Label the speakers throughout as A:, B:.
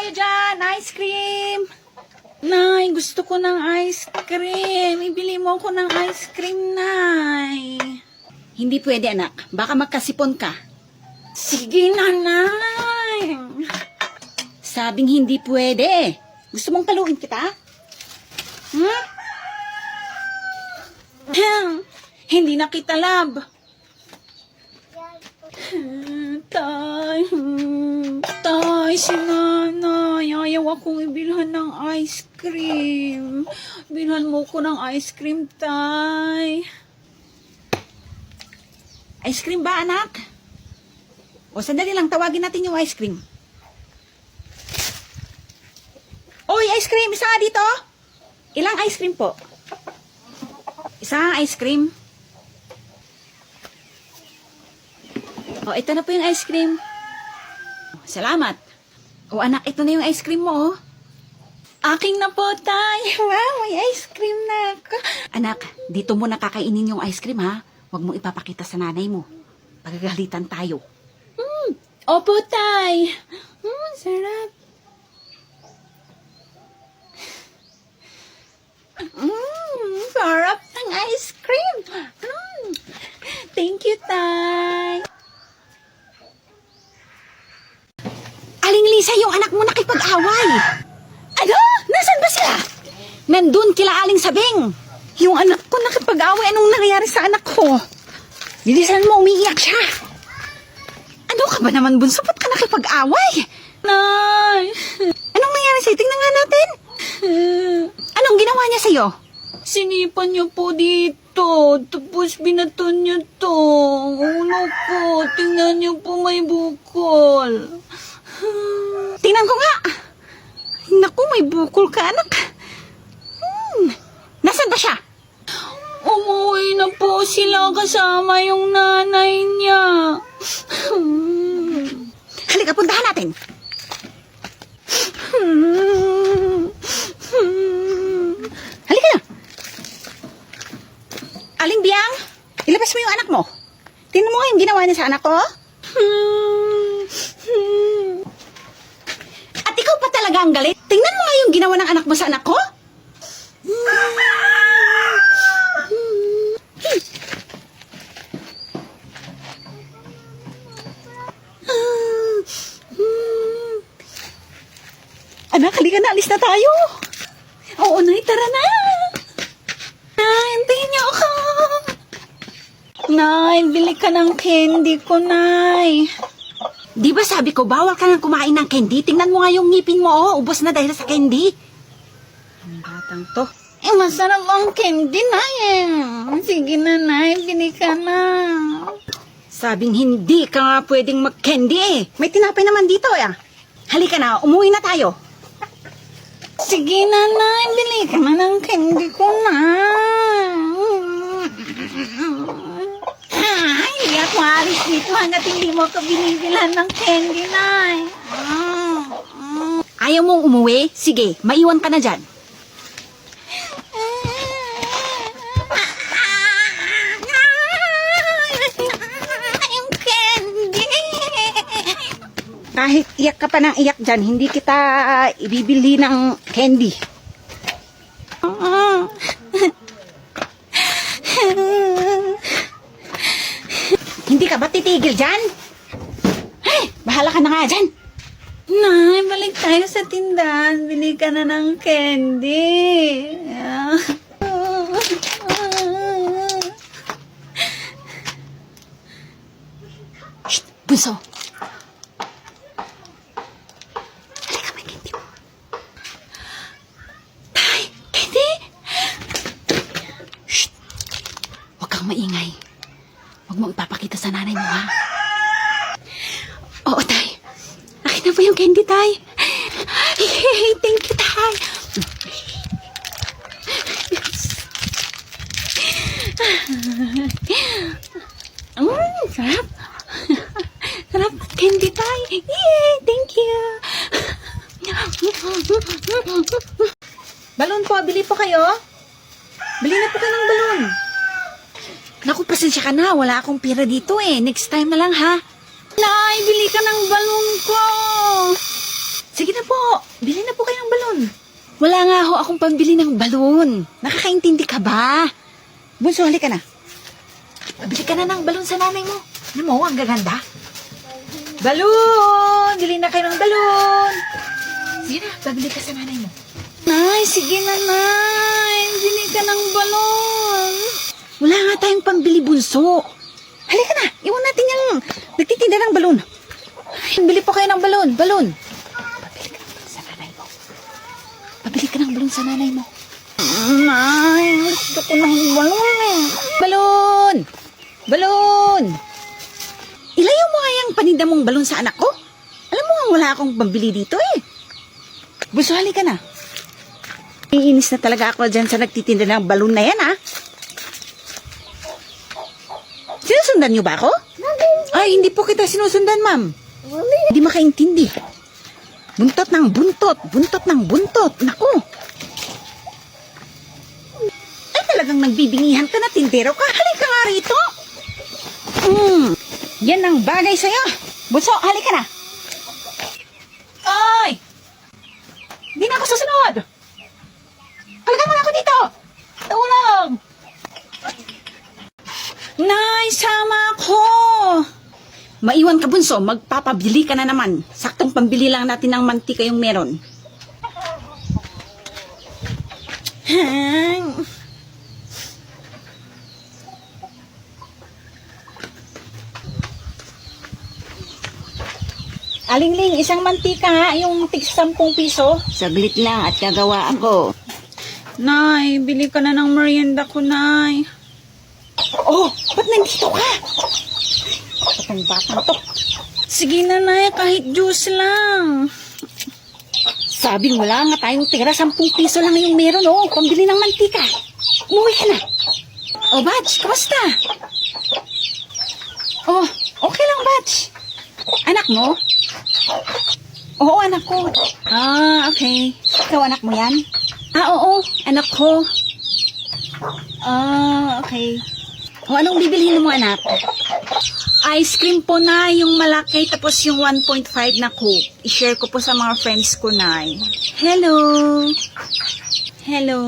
A: kayo dyan? Ice cream! Nay, gusto ko ng ice cream. Ibili mo ako ng ice cream, Nay. Hindi pwede, anak. Baka magkasipon ka. Sige na, Nay. Sabing hindi pwede. Gusto mong paluin kita? Hindi na kita, love. Tay, si nanay. Ayaw akong ibilhan ng ice cream. Bilhan mo ko ng ice cream, tay. Ice cream ba, anak? O, sandali lang. Tawagin natin yung ice cream. Oy, ice cream. Isa nga dito. Ilang ice cream po? Isa ice cream. O, ito na po yung ice cream. Salamat. O, anak, ito na yung ice cream mo, oh. Aking na po, tay. Wow, may ice cream na ako. Anak, dito mo nakakainin yung ice cream, ha? Huwag mo ipapakita sa nanay mo. Pagagalitan tayo. Opo, tay. Sarap. Sarap ng ice cream. Thank you, tay. Aling Lisa, yung anak mo nakipag-away. Ano? Nasaan ba sila? Nandun kila Aling Sabing. Yung anak ko nakipag-away. Anong nangyayari sa anak ko? Bilisan mo, umiiyak siya. Ano ka ba naman, bunso? Ba't ka nakipag-away? Nay! Anong nangyari sa'yo? Tingnan nga natin. Anong ginawa niya sa'yo? Sinipan niya po dito. Tapos binaton niya to. Ulo ko. Tingnan niyo po may bukol. Tingnan ko nga. Naku, may bukol ka, anak. Nasaan ba siya? Umuwi na po sila kasama yung nanay niya. Halika, puntahan natin. Halika na. Aling Biang, ilabas mo yung anak mo. Tingnan mo nga yung ginawa niya sa anak ko. At ikaw pa talaga ang galit. Tingnan mo nga yung ginawa ng anak mo sa anak ko. Anak, halika na. Alis na tayo. Oo, Nay. Tara na. Nay, hintayin niyo ako. Nay, bili ka ng candy ko, Nay. Di ba sabi ko, bawal ka nang kumain ng candy? Tingnan mo nga yung ngipin mo, oh. Ubos na dahil sa candy. Ang batang to. Masarap ang candy, Nay. Sige na, Nay. Bili ka na. Sabing hindi ka nga pwedeng mag-candy, eh. May tinapay naman dito, eh. Halika na, umuwi na tayo. Sige na, Nay. Bili ka na ng candy ko na. Hindi ako alis dito hanggat hindi mo ako binibilan ng candy, Nay. Ayaw mong umuwi? Sige, maiwan ka na dyan. Yung candy. Kahit iyak ka pa ng iyak dyan, hindi kita ibibili ng candy. Hindi ka ba titigil dyan? Ay, bahala ka na nga dyan. Nay, balik tayo sa tindahan. Bili ka na ng candy. Shh, bunso. Halika, may candy mo. Tay, candy? Shh, huwag kang maingay. Huwag mo ipapakita sa nanay mo, ha? Oo, tay. Akin na po yung candy, tay. Thank you, tay. Sarap. Sarap candy, tay. Yay, thank you. Balon po, bili po kayo. Bili na po kayo ng balon. Naku, pasensya ka na. Wala akong pera dito eh. Next time na lang, ha? Nay, bili ka ng balon ko. Sige na po, bili na po kayo ng balon. Wala nga ho akong pambili ng balon. Nakakaintindi ka ba? Bunso, halika na. Pabili ka na ng balon sa nanay mo. Ano mo, ang gaganda. Balon! Bili na kayo ng balon. Sige na, pabili ka sa nanay mo. Nay, sige na, Nay. Bili ka ng balon. Wala nga tayong pambili, bunso. Halika na, iwan natin yung nagtitinda ng balon. Bili po kayo ng balon, balon. Pabili ka ng balon sa nanay mo. Nay, gusto ko ng balon eh. Balon! Balon! Ilayo mo nga yung paninda mong balon sa anak ko. Alam mo nga wala akong pambili dito eh. Bunso, halika na. Iinis na talaga ako dyan sa nagtitinda ng balon na yan ah. Sinusundan niyo ba ako? Ay, hindi po kita sinusundan, ma'am. Hindi makaintindi. Buntot ng buntot. Buntot ng buntot. Naku. Ay, talagang nagbibingihan ka na tindero ka. Halika nga rito. Yan ang bagay sa'yo. Bunso, halika na. Ay! Hindi na ako susunod. Halika mo na ako dito. Tulong. Nay, sama ko. Maiwan ka, bunso. Magpapabili ka na naman. Saktong pambili lang natin ng mantika yung meron. Alingling, isang mantika nga, yung tig 10 piso.
B: Saglit lang at gagawa ako.
A: Nay, bili ka na ng merienda ko, Nay. Oh, ba't nandito ka? Batang batang to. Sige na, Nay, kahit juice lang. Sabing wala nga tayong tira, 10 piso lang yung meron, oh. Pambili ng mantika. Umuwi ka na. Oh, Batch, kamusta? Oh, okay lang, Batch. Anak mo? Oo, anak ko. Ah, okay. Ikaw, anak mo yan? Ah, oo, anak ko. Ah, okay. O, anong bibilhin mo, anak? Ice cream po na, yung malaki, tapos yung 1.5 na Coke. I-share ko po sa mga friends ko, na. Hello. Hello.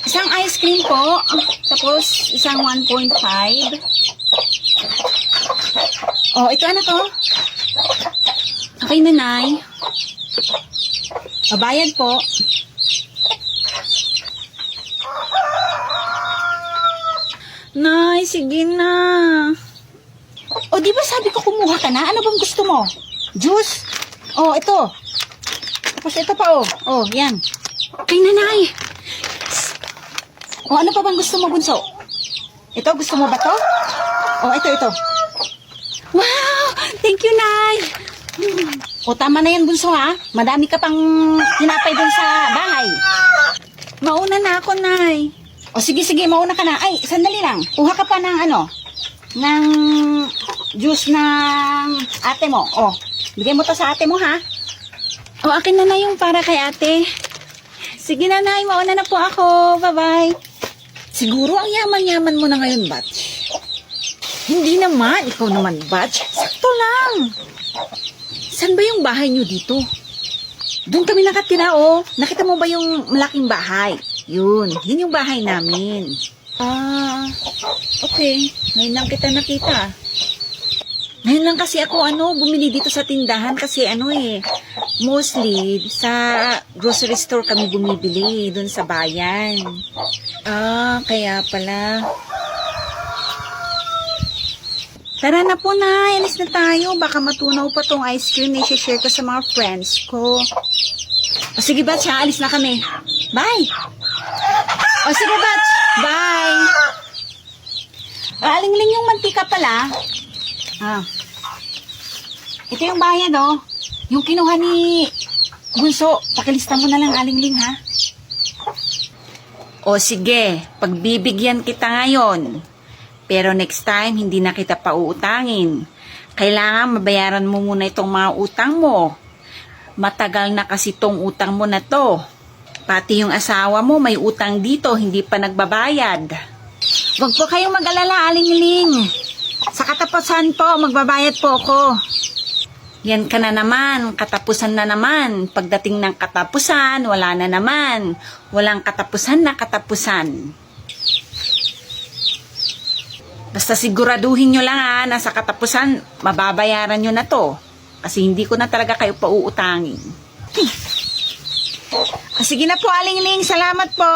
A: Isang ice cream po, tapos isang 1.5. Oh, ito anak ko. Okay, nanay. Bayad po. Nay, sige na. O, di ba sabi ko kumuha ka na? Ano bang gusto mo? Juice? Oh, ito. Tapos ito pa, oh. Oh, yan. Okay, nanay. O, ano pa bang gusto mo, bunso? Ito, gusto mo ba to? Oh, ito. Wow! Thank you, Nay! O, tama na yan, bunso, ha? Madami ka pang tinapay dun sa bahay. Mauna na ako, Nay. O, sige, mauna ka na. Ay, sandali lang. Kuha ka pa ng ng juice ng ate mo. O, bigay mo to sa ate mo, ha? O, akin na yung para kay ate. Sige na, Nay. Mauna na po ako. Bye-bye. Siguro ang yaman-yaman mo na ngayon, Batch. Hindi naman. Ikaw naman, Batch. Sakto lang. Saan ba yung bahay nyo dito? Doon kami nakatira, oh. Nakita mo ba yung malaking bahay? Yun yung bahay namin. Ah, okay. Ngayon lang kita nakita. Ngayon lang kasi ako, bumili dito sa tindahan kasi mostly sa grocery store kami bumibili doon sa bayan. Ah, kaya pala. Tara na po, na. Alis na tayo. Baka matunaw pa tong ice cream na i-share ko sa mga friends ko. O sige, Batch, ha? Alis na kami. Bye! O sige, Batch. Bye! Alingling yung mantika pala. Ah. Ito yung bayad, oh. Yung kinuha ni Bunso. Pakilista mo na lang, Alingling, ha? O sige, pagbibigyan kita ngayon. Pero next time, hindi na kita pauutangin. Kailangan mabayaran mo muna itong mga utang mo. Matagal na kasi tong utang mo na to. Pati yung asawa mo may utang dito, hindi pa nagbabayad. Huwag po kayong mag-alala, Alingling. Sa katapusan po, magbabayad po ako. Yan ka na naman, katapusan na naman. Pagdating ng katapusan, wala na naman. Walang katapusan na katapusan. Basta siguraduhin nyo lang na sa katapusan, mababayaran nyo na to. Kasi hindi ko na talaga kayo pauutangin. Sige na po, Aling Ling. Salamat po.